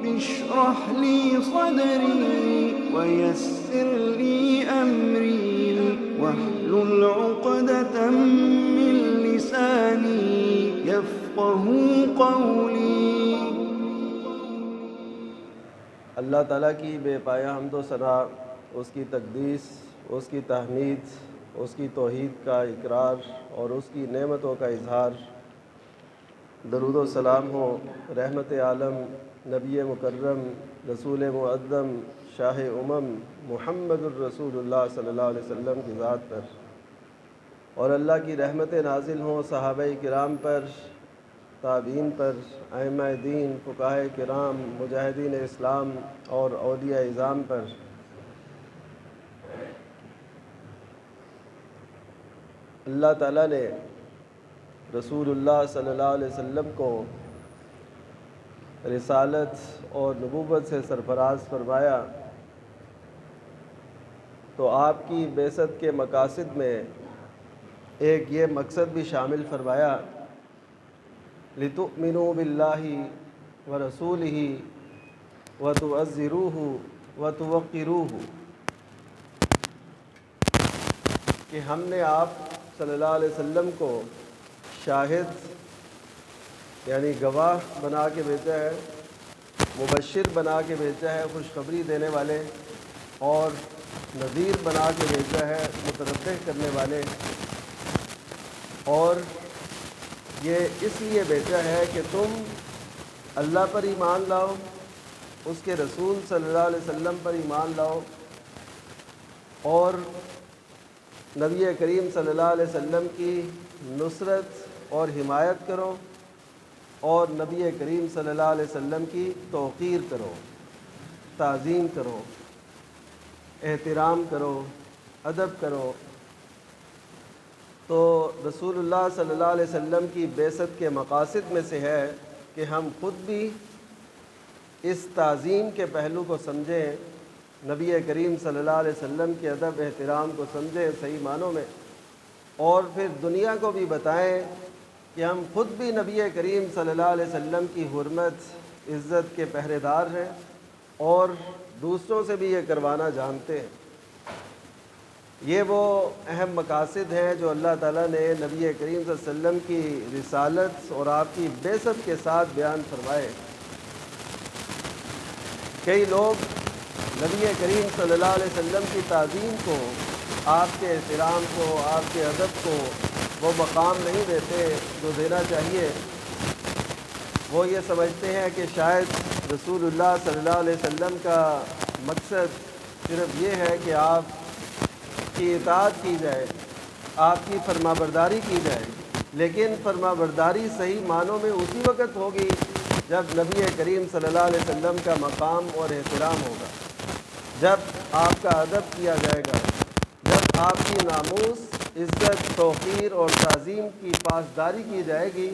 رب اشرح لي صدري ويسر لي أمري واحلل عقدة من لساني يفقه قولي۔ اللہ تعالیٰ کی بے پایہ حمد و ثنا، اس کی تقدیس، اس کی تحمید، اس کی توحید کا اقرار اور اس کی نعمتوں کا اظہار۔ درود و سلام ہو رحمت عالم، نبی مکرم، رسول معظم، شاہ محمد الرسول اللہ صلی اللہ علیہ وسلم کی ذات پر، اور اللہ کی رحمت نازل ہوں صحابہ کرام پر، تابعین پر، ائمہ دین، فقہاء کرام، مجاہدین اسلام اور اولیاء اعظام پر۔ اللہ تعالیٰ نے رسول اللہ صلی اللہ علیہ وسلم کو رسالت اور نبوت سے سرفراز فرمایا، تو آپ کی بعثت کے مقاصد میں ایک یہ مقصد بھی شامل فرمایا، لِتُؤْمِنُوا بِاللَّهِ وَرَسُولِهِ وَتُعَزِّرُوهُ وَتُوَقِّرُوهُ، کہ ہم نے آپ صلی اللہ علیہ وسلم کو شاہد یعنی گواہ بنا کے بھیجا ہے، مبشر بنا کے بھیجا ہے، خوشخبری دینے والے، اور نذیر بنا کے بھیجا ہے، متنبہ کرنے والے، اور یہ اس لیے بھیجا ہے کہ تم اللہ پر ایمان لاؤ، اس کے رسول صلی اللہ علیہ وسلم پر ایمان لاؤ، اور نبی کریم صلی اللہ علیہ وسلم کی نصرت اور حمایت کرو، اور نبی کریم صلی اللہ علیہ وسلم کی توقیر کرو، تعظیم کرو، احترام کرو، ادب کرو۔ تو رسول اللہ صلی اللہ علیہ وسلم کی بعثت کے مقاصد میں سے ہے کہ ہم خود بھی اس تعظیم کے پہلو کو سمجھیں، نبی کریم صلی اللہ علیہ وسلم کے ادب احترام کو سمجھیں صحیح معنوں میں، اور پھر دنیا کو بھی بتائیں کہ ہم خود بھی نبی کریم صلی اللہ علیہ وسلم کی حرمت عزت کے پہرے دار ہیں، اور دوسروں سے بھی یہ کروانا جانتے ہیں۔ یہ وہ اہم مقاصد ہیں جو اللہ تعالیٰ نے نبی کریم صلی اللہ علیہ وسلم کی رسالت اور آپ کی بعثت کے ساتھ بیان فرمائے۔ کئی لوگ نبی کریم صلی اللہ علیہ وسلم کی تعظیم کو، آپ کے احترام کو، آپ کے ادب کو وہ مقام نہیں دیتے جو دینا چاہیے۔ وہ یہ سمجھتے ہیں کہ شاید رسول اللہ صلی اللہ علیہ وسلم کا مقصد صرف یہ ہے کہ آپ کی اطاعت کی جائے، آپ کی فرما برداری کی جائے، لیکن فرما برداری صحیح معنوں میں اسی وقت ہوگی جب نبی کریم صلی اللہ علیہ وسلم کا مقام اور احترام ہوگا، جب آپ کا ادب کیا جائے گا، جب آپ کی ناموس، عزت، توقیر اور تعظیم کی پاسداری کی جائے گی،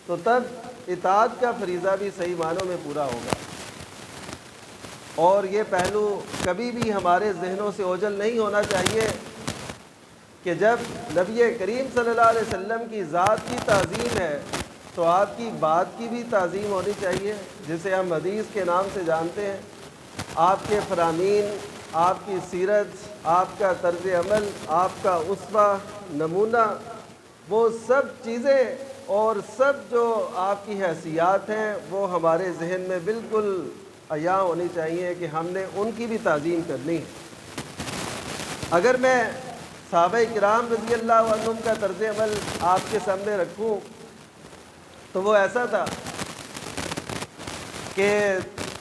تو تب اطاعت کا فریضہ بھی صحیح معنوں میں پورا ہوگا۔ اور یہ پہلو کبھی بھی ہمارے ذہنوں سے اوجھل نہیں ہونا چاہیے کہ جب نبی کریم صلی اللہ علیہ وسلم کی ذات کی تعظیم ہے تو آپ کی بات کی بھی تعظیم ہونی چاہیے، جسے ہم حدیث کے نام سے جانتے ہیں۔ آپ کے فرامین، آپ کی سیرت، آپ کا طرز عمل، آپ کا اسوہ، نمونہ، وہ سب چیزیں اور سب جو آپ کی حیثیات ہیں وہ ہمارے ذہن میں بالکل عیاں ہونی چاہیے کہ ہم نے ان کی بھی تعظیم کرنی ہے۔ اگر میں صحابہ کرام رضی اللہ عنہم کا طرز عمل آپ کے سامنے رکھوں تو وہ ایسا تھا کہ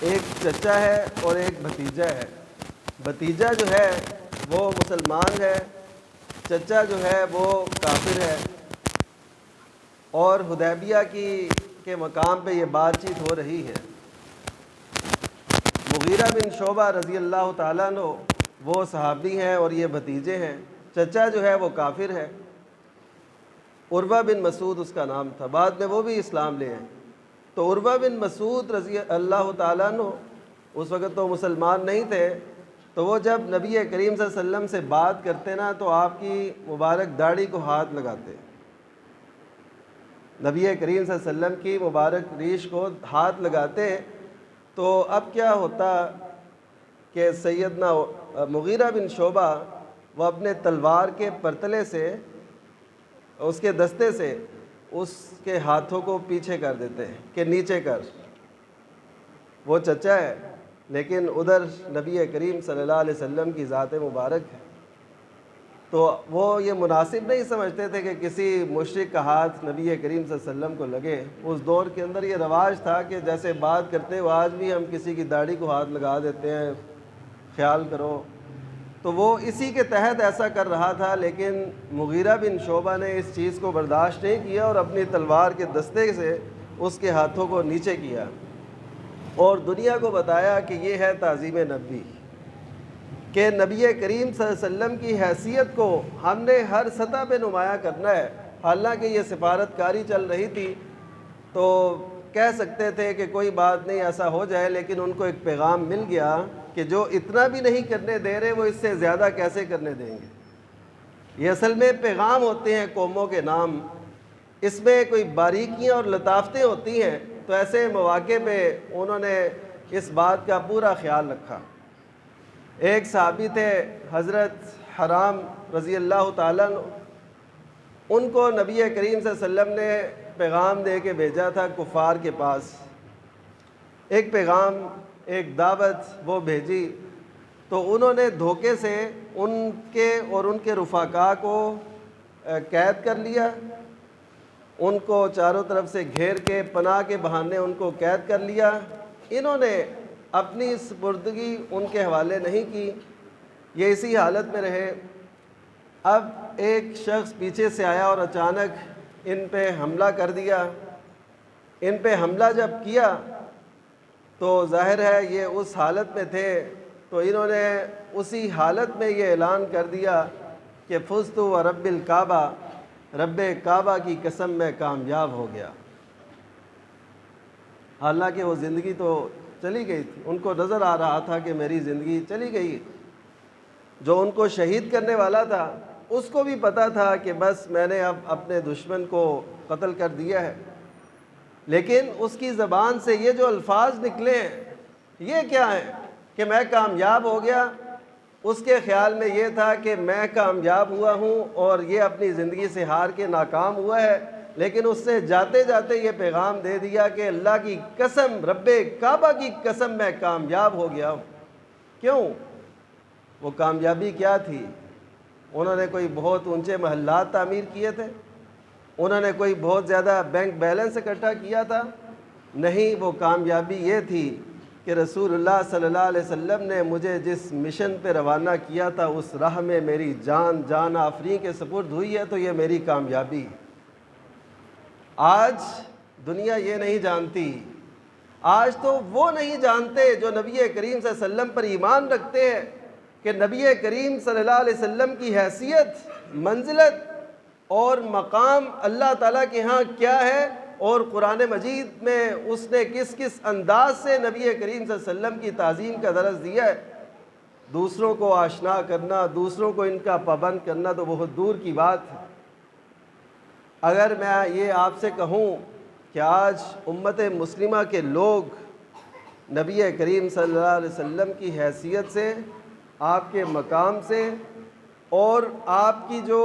ایک چچا ہے اور ایک بھتیجا ہے۔ بھتیجا جو ہے وہ مسلمان ہے، چچا جو ہے وہ کافر ہے، اور حدیبیہ کے مقام پہ یہ بات چیت ہو رہی ہے۔ مغیرہ بن شعبہ رضی اللہ تعالیٰ عنہ وہ صحابی ہیں اور یہ بھتیجے ہیں۔ چچا جو ہے وہ کافر ہے، عروہ بن مسعود اس کا نام تھا، بعد میں وہ بھی اسلام لے آئے۔ تو عروہ بن مسعود رضی اللہ تعالیٰ عنہ اس وقت تو مسلمان نہیں تھے، تو وہ جب نبی کریم صلی اللہ علیہ وسلم سے بات کرتے نا تو آپ کی مبارک داڑھی کو ہاتھ لگاتے، نبی کریم صلی اللہ علیہ وسلم کی مبارک ریش کو ہاتھ لگاتے، تو اب کیا ہوتا کہ سیدنا مغیرہ بن شعبہ وہ اپنے تلوار کے پرتلے سے، اس کے دستے سے اس کے ہاتھوں کو پیچھے کر دیتے ہیں کہ نیچے کر. وہ چچا ہے لیکن ادھر نبی کریم صلی اللہ علیہ وسلم کی ذات مبارک ہے. تو وہ یہ مناسب نہیں سمجھتے تھے کہ کسی مشرک کا ہاتھ نبی کریم صلی اللہ علیہ وسلم کو لگے. اس دور کے اندر یہ رواج تھا کہ جیسے بات کرتے ہو آج بھی ہم کسی کی داڑھی کو ہاتھ لگا دیتے ہیں، خیال کرو. تو وہ اسی کے تحت ایسا کر رہا تھا، لیکن مغیرہ بن شعبہ نے اس چیز کو برداشت نہیں کیا اور اپنی تلوار کے دستے سے اس کے ہاتھوں کو نیچے کیا اور دنیا کو بتایا کہ یہ ہے تعظیم نبی، کہ نبی کریم صلی اللہ علیہ وسلم کی حیثیت کو ہم نے ہر سطح پہ نمایاں کرنا ہے. حالانکہ یہ سفارتکاری چل رہی تھی تو کہہ سکتے تھے کہ کوئی بات نہیں ایسا ہو جائے، لیکن ان کو ایک پیغام مل گیا کہ جو اتنا بھی نہیں کرنے دے رہے وہ اس سے زیادہ کیسے کرنے دیں گے. یہ اصل میں پیغام ہوتے ہیں قوموں کے نام، اس میں کوئی باریکیاں اور لطافتیں ہوتی ہیں. تو ایسے مواقع پہ انہوں نے اس بات کا پورا خیال رکھا. ایک صحابی تھے حضرت حرام رضی اللہ تعالیٰ عنہ، ان کو نبی کریم صلی اللہ علیہ وسلم نے پیغام دے کے بھیجا تھا کفار کے پاس. ایک پیغام، ایک دعوت وہ بھیجی، تو انہوں نے دھوکے سے ان کے اور ان کے رفقا کو قید کر لیا. ان کو چاروں طرف سے گھیر کے پناہ کے بہانے ان کو قید کر لیا. انہوں نے اپنی سپردگی ان کے حوالے نہیں کی، یہ اسی حالت میں رہے. اب ایک شخص پیچھے سے آیا اور اچانک ان پہ حملہ کر دیا. ان پہ حملہ جب کیا تو ظاہر ہے یہ اس حالت میں تھے، تو انہوں نے اسی حالت میں یہ اعلان کر دیا کہ فزت و رب الکعبہ، رب کعبہ کی قسم میں کامیاب ہو گیا. حالانکہ وہ زندگی تو چلی گئی تھی، ان کو نظر آ رہا تھا کہ میری زندگی چلی گئی. جو ان کو شہید کرنے والا تھا اس کو بھی پتہ تھا کہ بس میں نے اب اپنے دشمن کو قتل کر دیا ہے، لیکن اس کی زبان سے یہ جو الفاظ نکلے ہیں یہ کیا ہیں کہ میں کامیاب ہو گیا. اس کے خیال میں یہ تھا کہ میں کامیاب ہوا ہوں اور یہ اپنی زندگی سے ہار کے ناکام ہوا ہے، لیکن اس سے جاتے جاتے یہ پیغام دے دیا کہ اللہ کی قسم، رب کعبہ کی قسم میں کامیاب ہو گیا ہوں. کیوں؟ وہ کامیابی کیا تھی؟ انہوں نے کوئی بہت اونچے محلات تعمیر کیے تھے؟ انہوں نے کوئی بہت زیادہ بینک بیلنس اکٹھا کیا تھا؟ نہیں، وہ کامیابی یہ تھی کہ رسول اللہ صلی اللہ علیہ وسلم نے مجھے جس مشن پہ روانہ کیا تھا اس راہ میں میری جان آفرین کے سپرد ہوئی ہے، تو یہ میری کامیابی ہے. آج دنیا یہ نہیں جانتی، آج تو وہ نہیں جانتے جو نبی کریم صلی اللہ علیہ وسلم پر ایمان رکھتے ہیں کہ نبی کریم صلی اللہ علیہ وسلم کی حیثیت، منزلت اور مقام اللہ تعالیٰ کے ہاں کیا ہے، اور قرآن مجید میں اس نے کس کس انداز سے نبی کریم صلی اللہ علیہ وسلم کی تعظیم کا درس دیا ہے. دوسروں کو آشنا کرنا، دوسروں کو ان کا پابند کرنا تو بہت دور کی بات ہے. اگر میں یہ آپ سے کہوں کہ آج امت مسلمہ کے لوگ نبی کریم صلی اللہ علیہ وسلم کی حیثیت سے، آپ کے مقام سے اور آپ کی جو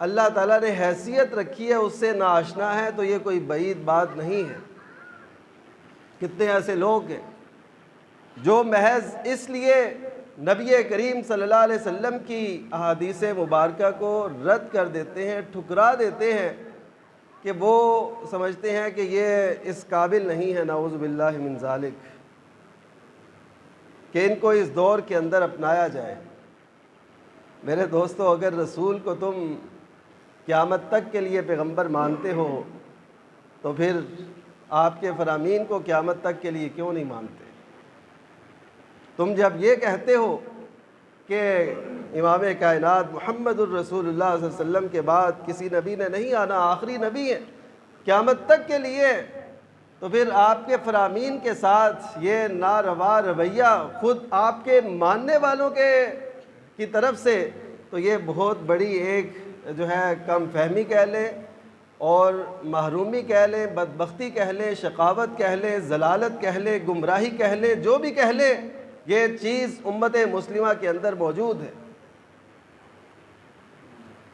اللہ تعالیٰ نے حیثیت رکھی ہے اس سے ناآشنا ہے، تو یہ کوئی بعید بات نہیں ہے. کتنے ایسے لوگ ہیں جو محض اس لیے نبی کریم صلی اللہ علیہ وسلم کی احادیث مبارکہ کو رد کر دیتے ہیں، ٹھکرا دیتے ہیں، کہ وہ سمجھتے ہیں کہ یہ اس قابل نہیں ہے، نعوذ باللہ من ذالک، کہ ان کو اس دور کے اندر اپنایا جائے. میرے دوستو، اگر رسول کو تم قیامت تک کے لیے پیغمبر مانتے ہو تو پھر آپ کے فرامین کو قیامت تک کے لیے کیوں نہیں مانتے؟ تم جب یہ کہتے ہو کہ امام کائنات محمد الرسول اللہ صلی اللہ علیہ وسلم کے بعد کسی نبی نے نہیں آنا، آخری نبی ہے قیامت تک کے لیے، تو پھر آپ کے فرامین کے ساتھ یہ ناروا رویہ خود آپ کے ماننے والوں کی طرف سے، تو یہ بہت بڑی ایک جو ہے کم فہمی کہہ لیں اور محرومی کہہ لیں، بدبختی کہہ لیں، شقاوت کہہ لیں، ضلالت کہہ لیں، گمراہی کہہ لیں، جو بھی کہہ لیں، یہ چیز امت مسلمہ کے اندر موجود ہے۔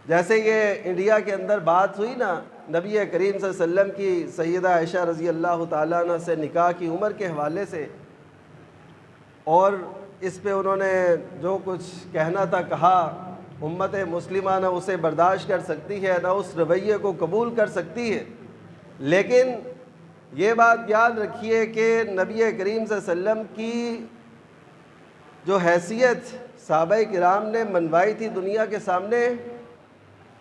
جیسے یہ انڈیا کے اندر بات ہوئی نا نبی کریم صلی اللہ علیہ وسلم کی سیدہ عائشہ رضی اللہ تعالیٰ عنہ سے نکاح کی عمر کے حوالے سے، اور اس پہ انہوں نے جو کچھ کہنا تھا کہا، امت مسلمہ نہ اسے برداشت کر سکتی ہے، نہ اس رویے کو قبول کر سکتی ہے۔ لیکن یہ بات یاد رکھیے کہ نبی کریم صلی اللہ علیہ وسلم کی جو حیثیت صحابہ کرام نے منوائی تھی دنیا کے سامنے،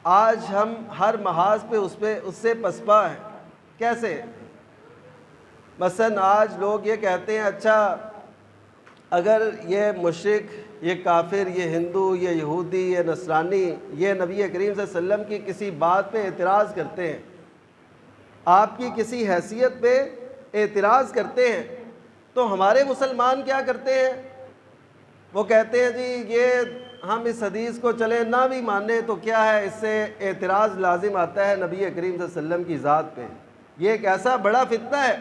آج ہم ہر محاذ پہ اس سے پسپا ہیں۔ کیسے؟ مثلا آج لوگ یہ کہتے ہیں اچھا اگر یہ مشرک، یہ کافر، یہ ہندو، یہ یہودی، یہ نصرانی، یہ نبی کریم صلی اللہ علیہ وسلم کی کسی بات پہ اعتراض کرتے ہیں، آپ کی کسی حیثیت پہ اعتراض کرتے ہیں، تو ہمارے مسلمان کیا کرتے ہیں؟ وہ کہتے ہیں جی یہ ہم اس حدیث کو چلیں نہ بھی مانیں تو کیا ہے، اس سے اعتراض لازم آتا ہے نبی کریم صلی اللہ علیہ وسلم کی ذات پہ۔ یہ ایک ایسا بڑا فتنہ ہے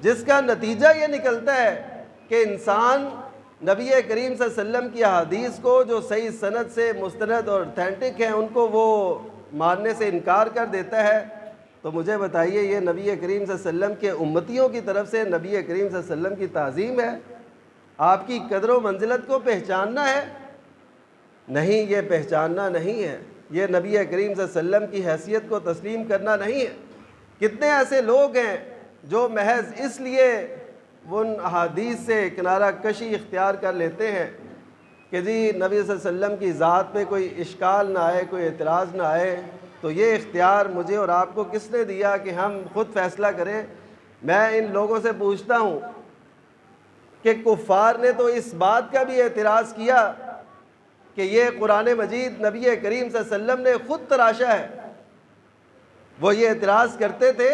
جس کا نتیجہ یہ نکلتا ہے کہ انسان نبی کریم صلی اللہ علیہ وسلم کی احادیث کو جو صحیح سند سے مستند اور اتھینٹک ہیں ان کو وہ ماننے سے انکار کر دیتا ہے۔ تو مجھے بتائیے یہ نبی کریم صلی اللہ علیہ وسلم کے امتیوں کی طرف سے نبی کریم صلی اللہ علیہ وسلم کی تعظیم ہے؟ آپ کی قدر و منزلت کو پہچاننا ہے؟ نہیں، یہ پہچاننا نہیں ہے، یہ نبی کریم صلی اللہ علیہ وسلم کی حیثیت کو تسلیم کرنا نہیں ہے۔ کتنے ایسے لوگ ہیں جو محض اس لیے ان احادیث سے کنارہ کشی اختیار کر لیتے ہیں کہ جی نبی صلی اللہ علیہ وسلم کی ذات پہ کوئی اشکال نہ آئے، کوئی اعتراض نہ آئے، تو یہ اختیار مجھے اور آپ کو کس نے دیا کہ ہم خود فیصلہ کریں؟ میں ان لوگوں سے پوچھتا ہوں کہ کفار نے تو اس بات کا بھی اعتراض کیا کہ یہ قرآن مجید نبی کریم صلی اللہ علیہ وسلم نے خود تراشا ہے، وہ یہ اعتراض کرتے تھے۔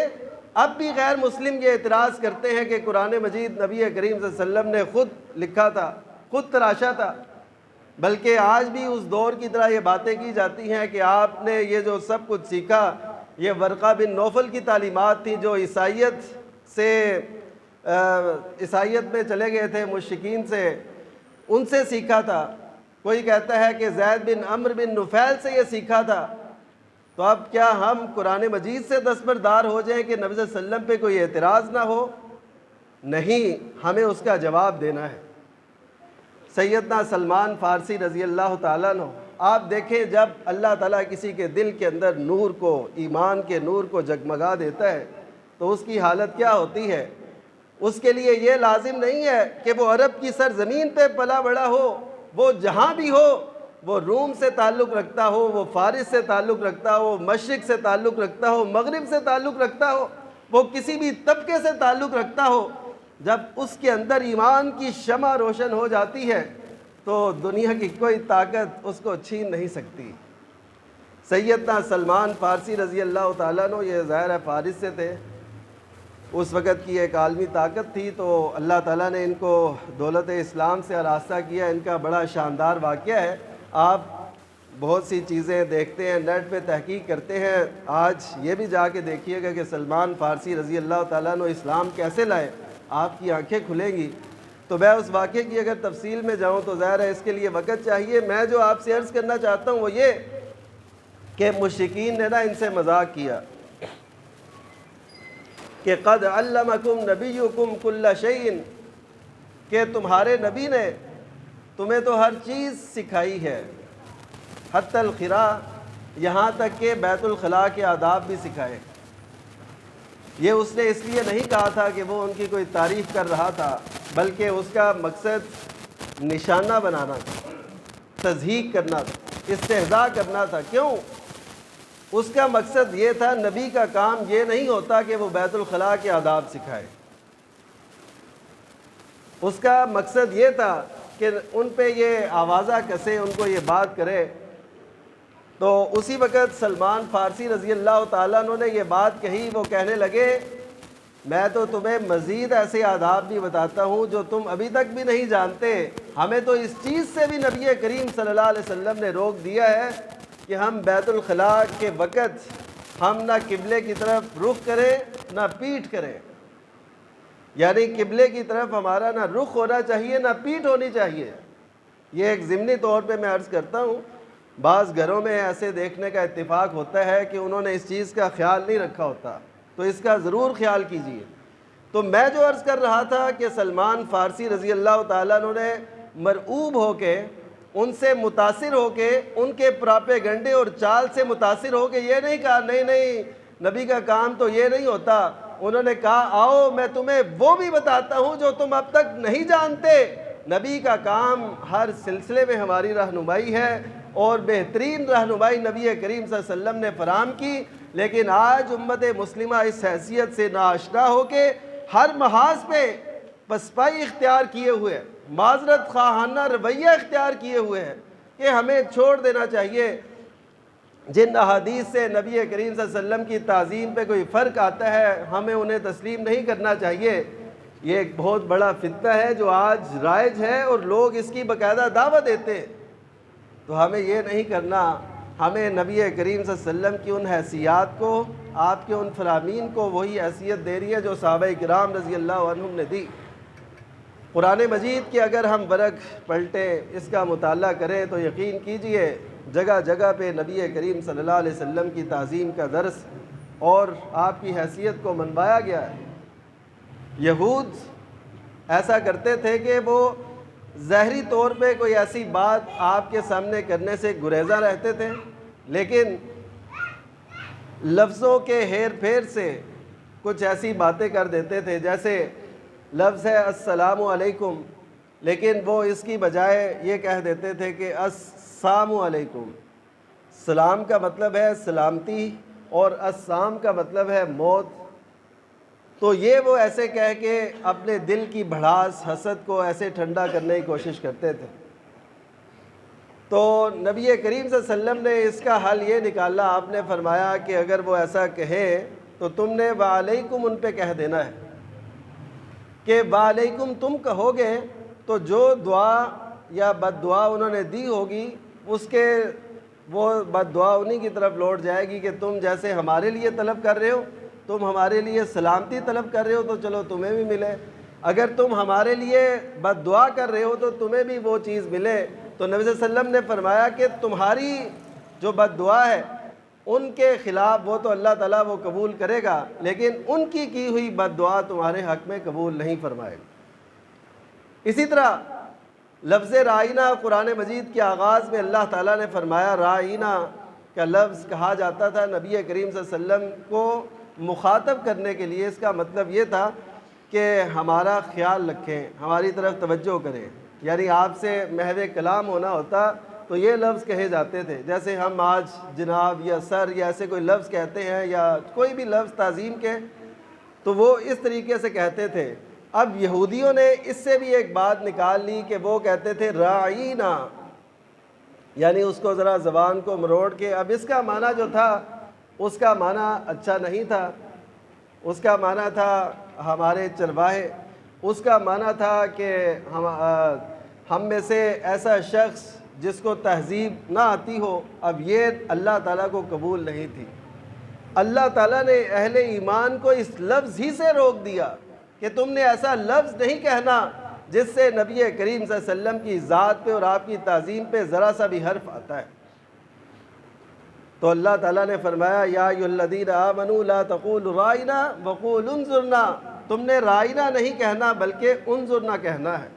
اب بھی غیر مسلم یہ اعتراض کرتے ہیں کہ قرآن مجید نبی کریم صلی اللہ علیہ وسلم نے خود لکھا تھا، خود تراشا تھا۔ بلکہ آج بھی اس دور کی طرح یہ باتیں کی جاتی ہیں کہ آپ نے یہ جو سب کچھ سیکھا یہ ورقہ بن نوفل کی تعلیمات تھیں جو عیسائیت میں چلے گئے تھے، مشرکین سے، ان سے سیکھا تھا۔ کوئی کہتا ہے کہ زید بن عمرو بن نفیل سے یہ سیکھا تھا۔ تو اب کیا ہم قرآن مجید سے دستبردار ہو جائیں کہ نبی صلی اللہ علیہ وسلم پہ کوئی اعتراض نہ ہو؟ نہیں، ہمیں اس کا جواب دینا ہے۔ سیدنا سلمان فارسی رضی اللہ تعالیٰ عنہ، آپ دیکھیں جب اللہ تعالیٰ کسی کے دل کے اندر نور کو، ایمان کے نور کو جگمگا دیتا ہے تو اس کی حالت کیا ہوتی ہے؟ اس کے لیے یہ لازم نہیں ہے کہ وہ عرب کی سرزمین پہ پلا بڑا ہو، وہ جہاں بھی ہو، وہ روم سے تعلق رکھتا ہو، وہ فارس سے تعلق رکھتا ہو، مشرق سے تعلق رکھتا ہو، مغرب سے تعلق رکھتا ہو، وہ کسی بھی طبقے سے تعلق رکھتا ہو، جب اس کے اندر ایمان کی شمع روشن ہو جاتی ہے تو دنیا کی کوئی طاقت اس کو چھین نہیں سکتی۔ سیدنا سلمان فارسی رضی اللہ تعالیٰ عنہ، یہ ظاہر ہے فارس سے تھے، اس وقت کی ایک عالمی طاقت تھی، تو اللہ تعالیٰ نے ان کو دولت اسلام سے آراستہ کیا۔ ان کا بڑا شاندار واقعہ ہے، آپ بہت سی چیزیں دیکھتے ہیں، نیٹ پہ تحقیق کرتے ہیں، آج یہ بھی جا کے دیکھیے گا کہ سلمان فارسی رضی اللہ تعالیٰ عنہ اسلام کیسے لائے، آپ کی آنکھیں کھلیں گی۔ تو میں اس واقعے کی اگر تفصیل میں جاؤں تو ظاہر ہے اس کے لیے وقت چاہیے۔ میں جو آپ سے عرض کرنا چاہتا ہوں وہ یہ کہ مشرکین نے نا ان سے مذاق کیا کہ قد علمکم نبیکم کل شیء، کہ تمہارے نبی نے تمہیں تو ہر چیز سکھائی ہے، حتی الخلا، یہاں تک کہ بیت الخلاء کے آداب بھی سکھائے۔ یہ اس نے اس لیے نہیں کہا تھا کہ وہ ان کی کوئی تعریف کر رہا تھا، بلکہ اس کا مقصد نشانہ بنانا تھا، تضحیک کرنا تھا، استہزاء کرنا تھا۔ کیوں؟ اس کا مقصد یہ تھا، نبی کا کام یہ نہیں ہوتا کہ وہ بیت الخلاء کے آداب سکھائے، اس کا مقصد یہ تھا کہ ان پہ یہ آوازہ کسے، ان کو یہ بات کرے۔ تو اسی وقت سلمان فارسی رضی اللہ تعالیٰ عنہ نے یہ بات کہی، وہ کہنے لگے میں تو تمہیں مزید ایسے آداب بھی بتاتا ہوں جو تم ابھی تک بھی نہیں جانتے۔ ہمیں تو اس چیز سے بھی نبی کریم صلی اللہ علیہ وسلم نے روک دیا ہے کہ ہم بیت الخلاء کے وقت ہم نہ قبلے کی طرف رخ کریں نہ پیٹھ کریں، یعنی قبلے کی طرف ہمارا نہ رخ ہونا چاہیے نہ پیٹھ ہونی چاہیے۔ یہ ایک ضمنی طور پہ میں عرض کرتا ہوں، بعض گھروں میں ایسے دیکھنے کا اتفاق ہوتا ہے کہ انہوں نے اس چیز کا خیال نہیں رکھا ہوتا، تو اس کا ضرور خیال کیجیے۔ تو میں جو عرض کر رہا تھا کہ سلمان فارسی رضی اللہ تعالیٰ عنہ نے مرعوب ہو کے، ان سے متاثر ہو کے، ان کے پراپیگنڈے اور چال سے متاثر ہو کے یہ نہیں کہا نہیں نہیں نبی کا کام تو یہ نہیں ہوتا، انہوں نے کہا آؤ میں تمہیں وہ بھی بتاتا ہوں جو تم اب تک نہیں جانتے۔ نبی کا کام ہر سلسلے میں ہماری رہنمائی ہے، اور بہترین رہنمائی نبی کریم صلی اللہ علیہ وسلم نے فراہم کی، لیکن آج امت مسلمہ اس حیثیت سے ناآشنا ہو کے ہر محاذ پہ پسپائی اختیار کیے ہوئے، معذرت خواہانہ رویہ اختیار کیے ہوئے ہیں کہ ہمیں چھوڑ دینا چاہیے۔ جن احادیث سے نبی کریم صلی اللہ علیہ وسلم کی تعظیم پہ کوئی فرق آتا ہے ہمیں انہیں تسلیم نہیں کرنا چاہیے۔ یہ ایک بہت بڑا فتنہ ہے جو آج رائج ہے، اور لوگ اس کی باقاعدہ دعوت دیتے ہیں۔ تو ہمیں یہ نہیں کرنا، ہمیں نبی کریم صلی اللہ علیہ وسلم کی ان حیثیات کو، آپ کے ان فرامین کو وہی حیثیت دے رہی ہے جو صحابہ کرام رضی اللہ عنہم نے دی۔ قرآن مجید کے اگر ہم برق پلٹیں، اس کا مطالعہ کریں تو یقین کیجئے جگہ جگہ پہ نبی کریم صلی اللہ علیہ وسلم کی تعظیم کا درس اور آپ کی حیثیت کو منوایا گیا ہے۔ یہود ایسا کرتے تھے کہ وہ ظاہری طور پہ کوئی ایسی بات آپ کے سامنے کرنے سے گریزاں رہتے تھے، لیکن لفظوں کے ہیر پھیر سے کچھ ایسی باتیں کر دیتے تھے، جیسے لفظ ہے السلام علیکم، لیکن وہ اس کی بجائے یہ کہہ دیتے تھے کہ السلام علیکم۔ سلام کا مطلب ہے سلامتی اور السلام کا مطلب ہے موت۔ تو یہ وہ ایسے کہہ کے اپنے دل کی بھڑاس حسد کو ایسے ٹھنڈا کرنے کی کوشش کرتے تھے۔ تو نبی کریم صلی اللہ علیہ وسلم نے اس کا حل یہ نکالا، آپ نے فرمایا کہ اگر وہ ایسا کہیں تو تم نے وعلیکم ان پہ کہہ دینا ہے، کہ وعلیکم تم کہو گے تو جو دعا یا بد دعا انہوں نے دی ہوگی اس کے وہ بد دعا انہی کی طرف لوٹ جائے گی کہ تم جیسے ہمارے لیے طلب کر رہے ہو، تم ہمارے لیے سلامتی طلب کر رہے ہو تو چلو تمہیں بھی ملے، اگر تم ہمارے لیے بد دعا کر رہے ہو تو تمہیں بھی وہ چیز ملے۔ تو نبی صلی اللہ علیہ وسلم نے فرمایا کہ تمہاری جو بد دعا ہے ان کے خلاف وہ تو اللہ تعالیٰ وہ قبول کرے گا، لیکن ان کی ہوئی بد دعا تمہارے حق میں قبول نہیں فرمائے گا۔ اسی طرح لفظ رائینہ قرآن مجید کے آغاز میں اللہ تعالیٰ نے فرمایا، رائینہ کا لفظ کہا جاتا تھا نبی کریم صلی اللہ علیہ وسلم کو مخاطب کرنے کے لیے۔ اس کا مطلب یہ تھا کہ ہمارا خیال رکھیں، ہماری طرف توجہ کریں، یعنی آپ سے محو کلام ہونا ہوتا تو یہ لفظ کہے جاتے تھے، جیسے ہم آج جناب یا سر یا ایسے کوئی لفظ کہتے ہیں یا کوئی بھی لفظ تعظیم کے، تو وہ اس طریقے سے کہتے تھے۔ اب یہودیوں نے اس سے بھی ایک بات نکال لی کہ وہ کہتے تھے رعینا، یعنی اس کو ذرا زبان کو مروڑ کے، اب اس کا معنی جو تھا اس کا معنی اچھا نہیں تھا، اس کا معنی تھا ہمارے چرواہے، اس کا معنی تھا کہ ہم میں سے ایسا شخص جس کو تہذیب نہ آتی ہو۔ اب یہ اللہ تعالیٰ کو قبول نہیں تھی۔ اللہ تعالیٰ نے اہل ایمان کو اس لفظ ہی سے روک دیا کہ تم نے ایسا لفظ نہیں کہنا جس سے نبی کریم صلی اللہ علیہ وسلم کی ذات پہ اور آپ کی تعظیم پہ ذرا سا بھی حرف آتا ہے۔ تو اللہ تعالیٰ نے فرمایا یا ایھا الذین آمنوا لا تقولوا رائنا وقولوا انظرنا، تم نے رائنا نہیں کہنا بلکہ انظرنا کہنا ہے،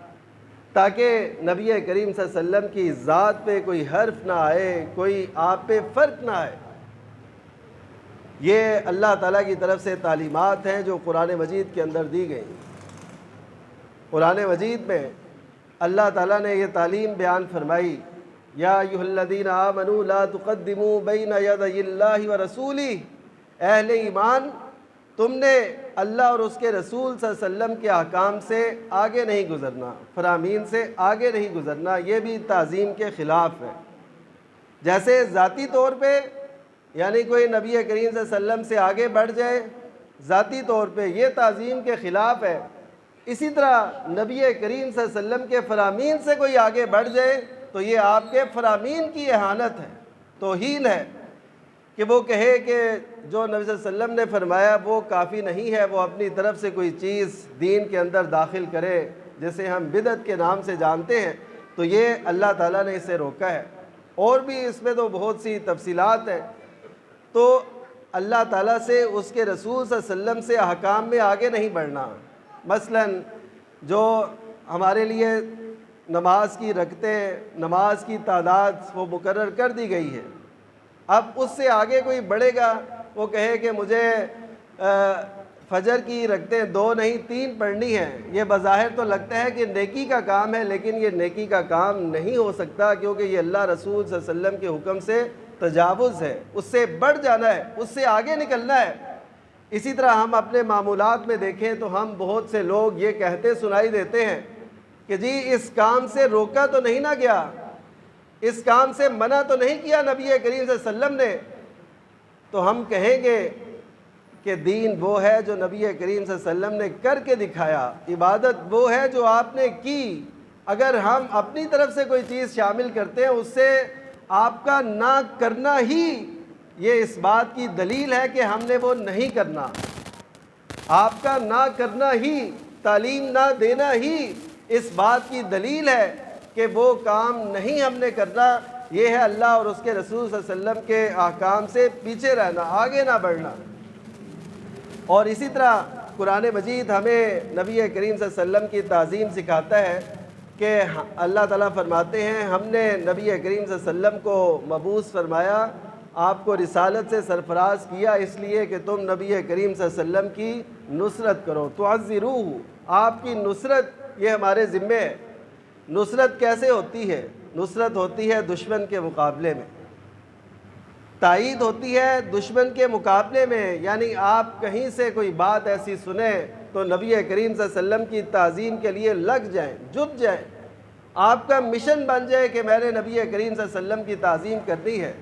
تاکہ نبی کریم صلی اللہ علیہ وسلم کی ذات پہ کوئی حرف نہ آئے، کوئی آپ پہ فرق نہ آئے۔ یہ اللہ تعالیٰ کی طرف سے تعلیمات ہیں جو قرآن مجید کے اندر دی گئی۔ قرآن مجید میں اللہ تعالیٰ نے یہ تعلیم بیان فرمائی، یا ایھا الذین آمنوا لا تقدموا بین یدی اللہ ورسولہ، اہل ایمان تم نے اللہ اور اس کے رسول صلی اللہ علیہ وسلم کے احکام سے آگے نہیں گزرنا، فرامین سے آگے نہیں گزرنا، یہ بھی تعظیم کے خلاف ہے۔ جیسے ذاتی طور پہ یعنی کوئی نبی کریم صلی اللہ علیہ وسلم سے آگے بڑھ جائے ذاتی طور پہ، یہ تعظیم کے خلاف ہے، اسی طرح نبی کریم صلی اللہ علیہ وسلم کے فرامین سے کوئی آگے بڑھ جائے تو یہ آپ کے فرامین کی اہانت ہے، توہین ہے۔ کہ وہ کہے کہ جو نبی صلی اللہ علیہ وسلم نے فرمایا وہ کافی نہیں ہے، وہ اپنی طرف سے کوئی چیز دین کے اندر داخل کرے جسے ہم بدعت کے نام سے جانتے ہیں، تو یہ اللہ تعالیٰ نے اسے روکا ہے۔ اور بھی اس میں تو بہت سی تفصیلات ہیں۔ تو اللہ تعالیٰ سے، اس کے رسول صلی اللہ علیہ وسلم سے احکام میں آگے نہیں بڑھنا۔ مثلا جو ہمارے لیے نماز کی رکعتیں، نماز کی تعداد وہ مقرر کر دی گئی ہے، اب اس سے آگے کوئی بڑھے گا، وہ کہے کہ مجھے فجر کی رکعتیں 2 نہیں 3 پڑھنی ہیں، یہ بظاہر تو لگتا ہے کہ نیکی کا کام ہے، لیکن یہ نیکی کا کام نہیں ہو سکتا، کیونکہ یہ اللہ رسول صلی اللہ علیہ وسلم کے حکم سے تجاوز ہے، اس سے بڑھ جانا ہے، اس سے آگے نکلنا ہے۔ اسی طرح ہم اپنے معمولات میں دیکھیں تو ہم بہت سے لوگ یہ کہتے سنائی دیتے ہیں کہ جی اس کام سے روکا تو نہیں نہ گیا، اس کام سے منع تو نہیں کیا نبی کریم صلی اللہ علیہ وسلم نے، تو ہم کہیں گے کہ دین وہ ہے جو نبی کریم صلی اللہ علیہ وسلم نے کر کے دکھایا، عبادت وہ ہے جو آپ نے کی۔ اگر ہم اپنی طرف سے کوئی چیز شامل کرتے ہیں، اس سے آپ کا نہ کرنا ہی یہ اس بات کی دلیل ہے کہ ہم نے وہ نہیں کرنا۔ آپ کا نہ کرنا ہی، تعلیم نہ دینا ہی اس بات کی دلیل ہے کہ وہ کام نہیں ہم نے کرنا۔ یہ ہے اللہ اور اس کے رسول صلی اللہ علیہ وسلم کے احکام سے پیچھے رہنا، آگے نہ بڑھنا۔ اور اسی طرح قرآن مجید ہمیں نبی کریم صلی اللہ علیہ وسلم کی تعظیم سکھاتا ہے کہ اللہ تعالیٰ فرماتے ہیں ہم نے نبی کریم صلی اللہ علیہ وسلم کو مبعوث فرمایا، آپ کو رسالت سے سرفراز کیا، اس لیے کہ تم نبی کریم صلی اللہ علیہ وسلم کی نصرت کرو، تعزروہ، آپ کی نصرت یہ ہمارے ذمے ہے۔ نصرت کیسے ہوتی ہے؟ نصرت ہوتی ہے دشمن کے مقابلے میں، تائید ہوتی ہے دشمن کے مقابلے میں، یعنی آپ کہیں سے کوئی بات ایسی سنیں تو نبی کریم صلی اللہ علیہ وسلم کی تعظیم کے لیے لگ جائیں، جٹ جائیں، آپ کا مشن بن جائے کہ میں نے نبی کریم صلی اللہ علیہ وسلم کی تعظیم کرنی ہے۔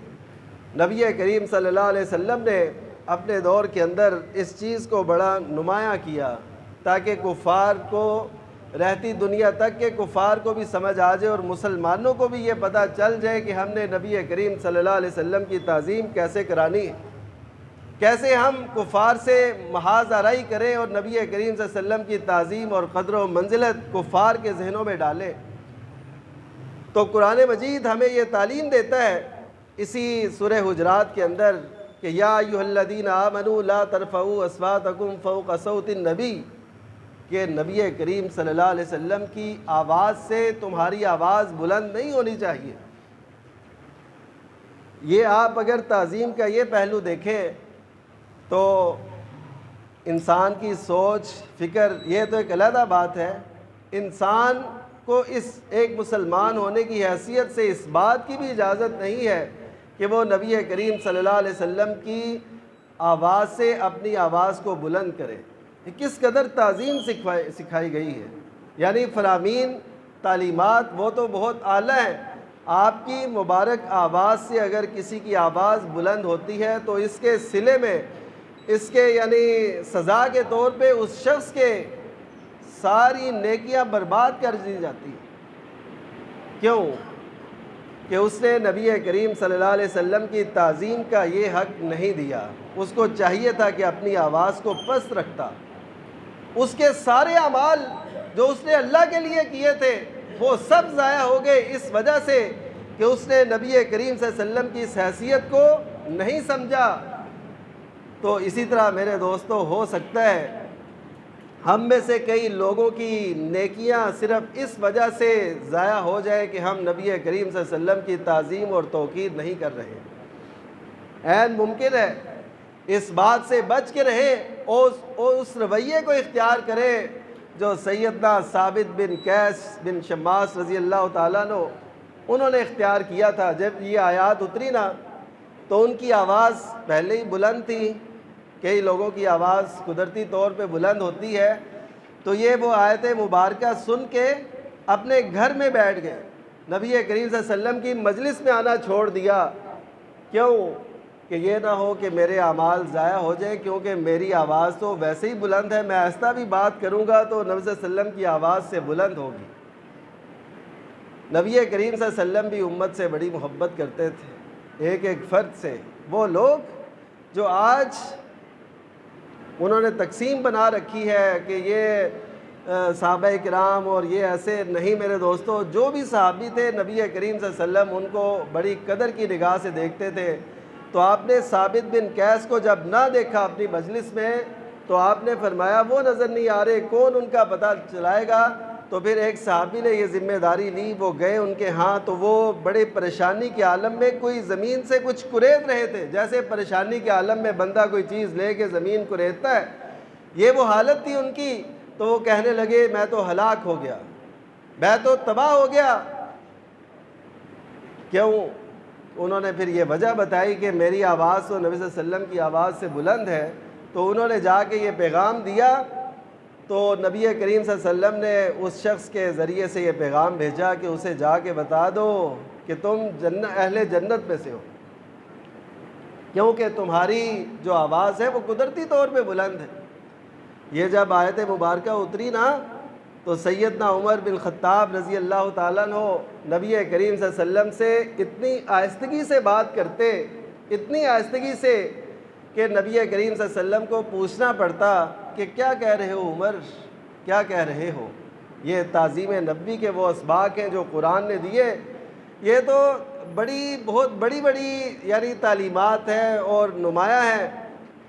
نبی کریم صلی اللہ علیہ وسلم نے اپنے دور کے اندر اس چیز کو بڑا نمایاں کیا تاکہ کفار کو، رہتی دنیا تک کے کفار کو بھی سمجھ آ جائے اور مسلمانوں کو بھی یہ پتہ چل جائے کہ ہم نے نبی کریم صلی اللہ علیہ وسلم کی تعظیم کیسے کرانی ہے، کیسے ہم کفار سے محاذ آرائی کریں اور نبی کریم صلی اللہ علیہ وسلم کی تعظیم اور قدر و منزلت کفار کے ذہنوں میں ڈالیں۔ تو قرآن مجید ہمیں یہ تعلیم دیتا ہے اسی سورہ حجرات کے اندر کہ یا ایھا الذین آمنوا لا ترفعوا اصواتکم فوق صوت النبی، کہ نبی کریم صلی اللہ علیہ وسلم کی آواز سے تمہاری آواز بلند نہیں ہونی چاہیے۔ یہ آپ اگر تعظیم کا یہ پہلو دیکھیں تو انسان کی سوچ فکر یہ تو ایک علیحدہ بات ہے، انسان کو اس ایک مسلمان ہونے کی حیثیت سے اس بات کی بھی اجازت نہیں ہے کہ وہ نبی کریم صلی اللہ علیہ وسلم کی آواز سے اپنی آواز کو بلند کرے۔ کس قدر تعظیم سکھائی گئی ہے، یعنی فرامین تعلیمات وہ تو بہت اعلیٰ ہیں، آپ کی مبارک آواز سے اگر کسی کی آواز بلند ہوتی ہے تو اس کے صلے میں، اس کے یعنی سزا کے طور پہ اس شخص کے ساری نیکیاں برباد کر دی جاتی ہیں۔ کیوں؟ کہ اس نے نبی کریم صلی اللہ علیہ وسلم کی تعظیم کا یہ حق نہیں دیا، اس کو چاہیے تھا کہ اپنی آواز کو پست رکھتا۔ اس کے سارے اعمال جو اس نے اللہ کے لیے کیے تھے وہ سب ضائع ہو گئے اس وجہ سے کہ اس نے نبی کریم صلی اللہ علیہ وسلم کی اس حیثیت کو نہیں سمجھا۔ تو اسی طرح میرے دوستو ہو سکتا ہے ہم میں سے کئی لوگوں کی نیکیاں صرف اس وجہ سے ضائع ہو جائے کہ ہم نبی کریم صلی اللہ علیہ وسلم کی تعظیم اور توقیر نہیں کر رہے۔ عین ممکن ہے اس بات سے بچ کے رہے اور اس رویے کو اختیار کرے جو سیدنا ثابت بن قیس بن شماس رضی اللہ تعالیٰ عنہ انہوں نے اختیار کیا تھا۔ جب یہ آیات اتری نا تو ان کی آواز پہلے ہی بلند تھی، کئی لوگوں کی آواز قدرتی طور پہ بلند ہوتی ہے، تو یہ وہ آیت مبارکہ سن کے اپنے گھر میں بیٹھ گئے، نبی کریم صلی اللہ علیہ وسلم کی مجلس میں آنا چھوڑ دیا۔ کیوں؟ کہ یہ نہ ہو کہ میرے اعمال ضائع ہو جائیں، کیونکہ میری آواز تو ویسے ہی بلند ہے، میں آہستہ بھی بات کروں گا تو نبی صلی اللہ علیہ وسلم کی آواز سے بلند ہوگی۔ نبی کریم صلی اللہ علیہ وسلم بھی امت سے بڑی محبت کرتے تھے، ایک ایک فرد سے. وہ لوگ جو آج انہوں نے تقسیم بنا رکھی ہے کہ یہ صحابہ کرام اور یہ ایسے نہیں. میرے دوستو, جو بھی صحابی تھے نبی کریم صلی اللہ علیہ وسلم ان کو بڑی قدر کی نگاہ سے دیکھتے تھے. تو آپ نے ثابت بن قیس کو جب نہ دیکھا اپنی مجلس میں تو آپ نے فرمایا وہ نظر نہیں آ رہے, کون ان کا پتہ چلائے گا. تو پھر ایک صحابی نے یہ ذمہ داری لی, وہ گئے ان کے ہاں. تو وہ بڑے پریشانی کے عالم میں کوئی زمین سے کچھ کریت رہے تھے, جیسے پریشانی کے عالم میں بندہ کوئی چیز لے کے زمین کریتتا ہے, یہ وہ حالت تھی ان کی. تو وہ کہنے لگے میں تو ہلاک ہو گیا, میں تو تباہ ہو گیا. کیوں؟ انہوں نے پھر یہ وجہ بتائی کہ میری آواز تو نبی صلی اللہ علیہ وسلم کی آواز سے بلند ہے. تو انہوں نے جا کے یہ پیغام دیا. تو نبی کریم صلی اللہ علیہ وسلم نے اس شخص کے ذریعے سے یہ پیغام بھیجا کہ اسے جا کے بتا دو کہ تم اہل جنت میں سے ہو, کیونکہ تمہاری جو آواز ہے وہ قدرتی طور پہ بلند ہے. یہ جب آیت مبارکہ اتری نا تو سیدنا عمر بن خطاب رضی اللہ تعالیٰ عنہ نبی کریم صلی اللہ علیہ وسلم سے اتنی آہستگی سے بات کرتے, اتنی آہستگی سے کہ نبی کریم صلی اللہ علیہ وسلم کو پوچھنا پڑتا کہ کیا کہہ رہے ہو عمر, کیا کہہ رہے ہو. یہ تعظیم نبی کے وہ اسباق ہیں جو قرآن نے دیے. یہ تو بہت بڑی یعنی تعلیمات ہیں اور نمایاں ہیں.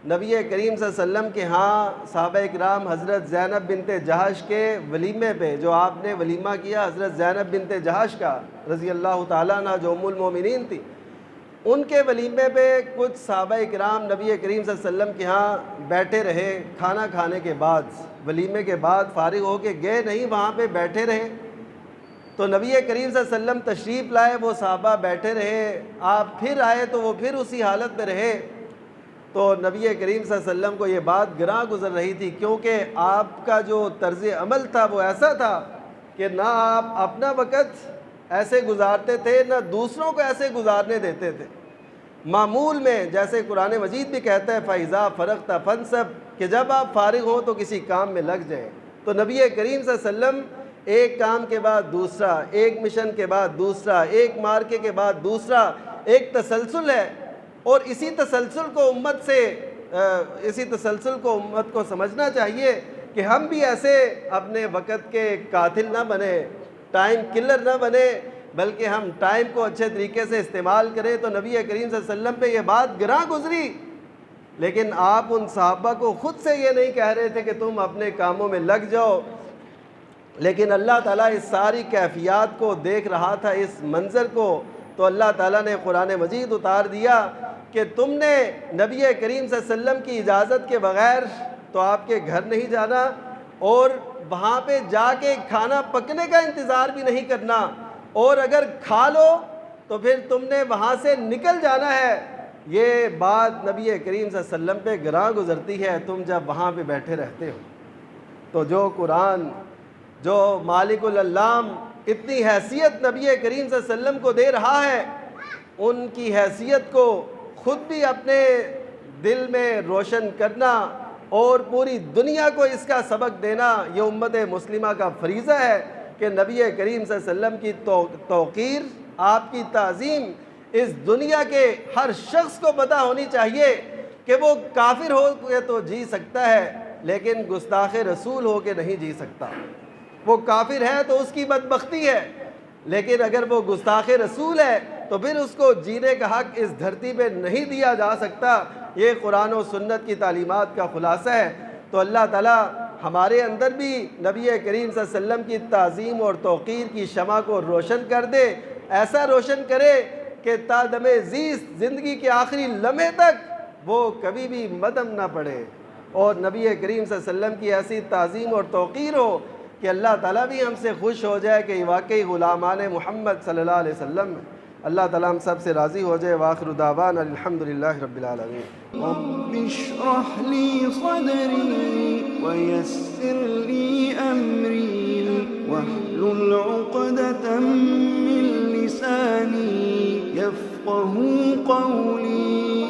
نبی کریم صلی اللہ علیہ وسلم کے ہاں صحابہ کرام حضرت زینب بنت جہش کے ولیمے پہ, جو آپ نے ولیمہ کیا حضرت زینب بنت جہش کا رضی اللہ تعالیٰ عنہ جو ام المومنین تھی, ان کے ولیمے پہ کچھ صحابہ کرام نبی کریم صلی اللہ علیہ وسلم کے ہاں بیٹھے رہے. کھانا کھانے کے بعد, ولیمے کے بعد فارغ ہو کے گئے نہیں, وہاں پہ بیٹھے رہے. تو نبی کریم صلی اللہ علیہ وسلم تشریف لائے, وہ صحابہ بیٹھے رہے, آپ پھر آئے تو وہ پھر اسی حالت میں رہے. تو نبی کریم صلی اللہ علیہ وسلم کو یہ بات گراں گزر رہی تھی, کیونکہ آپ کا جو طرز عمل تھا وہ ایسا تھا کہ نہ آپ اپنا وقت ایسے گزارتے تھے نہ دوسروں کو ایسے گزارنے دیتے تھے. معمول میں جیسے قرآن مجید بھی کہتا ہے فَإِذَا فَرَغْتَ فَانْصَبْ, کہ جب آپ فارغ ہوں تو کسی کام میں لگ جائیں. تو نبی کریم صلی اللہ علیہ وسلم ایک کام کے بعد دوسرا, ایک مشن کے بعد دوسرا, ایک مارکے کے بعد دوسرا, ایک تسلسل ہے. اور اسی تسلسل کو امت کو سمجھنا چاہیے کہ ہم بھی ایسے اپنے وقت کے قاتل نہ بنے, ٹائم کلر نہ بنے, بلکہ ہم ٹائم کو اچھے طریقے سے استعمال کریں. تو نبی کریم صلی اللہ علیہ وسلم پہ یہ بات گراں گزری, لیکن آپ ان صحابہ کو خود سے یہ نہیں کہہ رہے تھے کہ تم اپنے کاموں میں لگ جاؤ. لیکن اللہ تعالیٰ اس ساری کیفیات کو دیکھ رہا تھا, اس منظر کو. تو اللہ تعالیٰ نے قرآن مجید اتار دیا کہ تم نے نبی کریم صلی اللہ علیہ وسلم کی اجازت کے بغیر تو آپ کے گھر نہیں جانا, اور وہاں پہ جا کے کھانا پکنے کا انتظار بھی نہیں کرنا, اور اگر کھا لو تو پھر تم نے وہاں سے نکل جانا ہے. یہ بات نبی کریم صلی اللہ علیہ وسلم پہ گراں گزرتی ہے تم جب وہاں پہ بیٹھے رہتے ہو. تو جو قرآن, جو مالک العلام اتنی حیثیت نبی کریم صلی اللہ علیہ وسلم کو دے رہا ہے, ان کی حیثیت کو خود بھی اپنے دل میں روشن کرنا اور پوری دنیا کو اس کا سبق دینا یہ امت مسلمہ کا فریضہ ہے کہ نبی کریم صلی اللہ علیہ وسلم کی توقیر, آپ کی تعظیم اس دنیا کے ہر شخص کو پتہ ہونی چاہیے کہ وہ کافر ہو کے تو جی سکتا ہے لیکن گستاخ رسول ہو کے نہیں جی سکتا. وہ کافر ہے تو اس کی بدبختی ہے, لیکن اگر وہ گستاخ رسول ہے تو پھر اس کو جینے کا حق اس دھرتی پہ نہیں دیا جا سکتا. یہ قرآن و سنت کی تعلیمات کا خلاصہ ہے. تو اللہ تعالیٰ ہمارے اندر بھی نبی کریم صلی اللہ علیہ وسلم کی تعظیم اور توقیر کی شمع کو روشن کر دے, ایسا روشن کرے کہ تا دم زیست زندگی کے آخری لمحے تک وہ کبھی بھی مدم نہ پڑے, اور نبی کریم صلی اللہ علیہ وسلم کی ایسی تعظیم اور توقیر ہو کہ اللہ تعالیٰ بھی ہم سے خوش ہو جائے کہ واقعی غلامان محمد صلی اللہ علیہ وسلم میں. اللہ تعالیٰ ہم سب سے راضی ہو جائے. وآخر دعوانا الحمدللہ رب العالمین. رب اشرح لي صدري ويسر لي أمري واحلل عقدة من لساني يفقه قولي.